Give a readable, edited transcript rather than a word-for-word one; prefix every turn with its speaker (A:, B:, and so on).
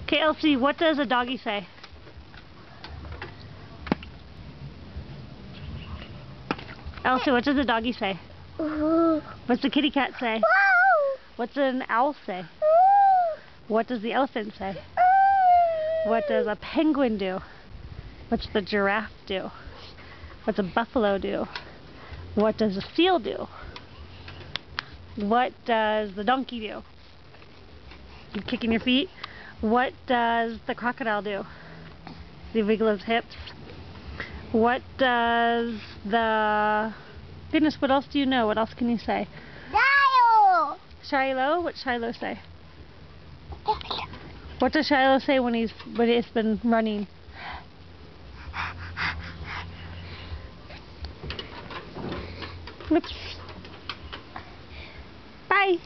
A: Okay, Elsie, what does a doggy say? Elsie, what does a doggy say? What's the kitty cat say? What's an owl say? What does the elephant say? What does a penguin do? What's the giraffe do? What's a buffalo do? What does a seal do? What does the donkey do? You kicking your feet? What does the crocodile do? Does he wiggle his hips? What does the... Goodness, what else do you know? What else can you say?
B: Shiloh!
A: Shiloh? What's Shiloh say? What does Shiloh say when it's been running? Oops. Bye.